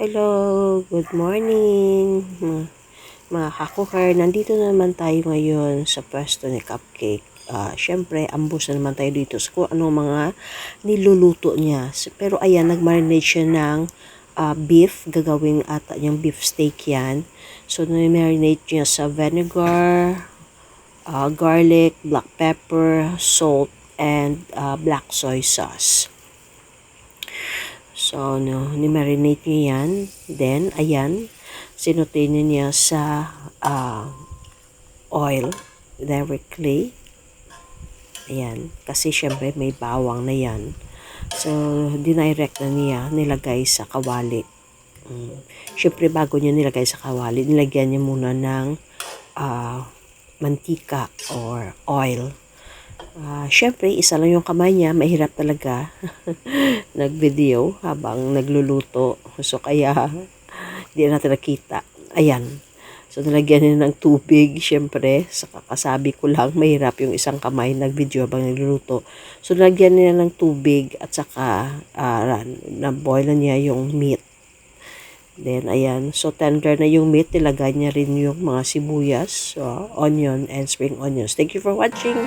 Hello, good morning mga ka-cooker. Nandito naman tayo ngayon sa pwesto ni Cupcake. Syempre, ambos na naman tayo dito sa kung ano mga niluluto niya. Pero ayan, nag-marinate siya ng beef. Gagawing ata niyang beef steak yan. So, na-marinate niya sa vinegar, garlic, black pepper, salt, and black soy sauce. So, ni-marinate niya yan. Then, ayan, sinutin niya sa oil directly. Ayan, kasi syempre may bawang na yan. So, dinirect na niya, nilagay sa kawali. Syempre, bago niya nilagay sa kawali, nilagyan niya muna ng mantika or oil. Syempre, isa lang yung kamay niya, mahirap talaga nag-video habang nagluluto. So, kaya hindi natin nakita. Ayan. So, nalagyan niya ng tubig. Syempre, sa kakasabi ko lang, mahirap yung isang kamay nag-video habang nagluluto. So, nalagyan niya ng tubig at saka na-boil na niya yung meat. Then, ayan. So, tender na yung meat. Nilagay niya rin yung mga sibuyas, onion, and spring onions. Thank you for watching.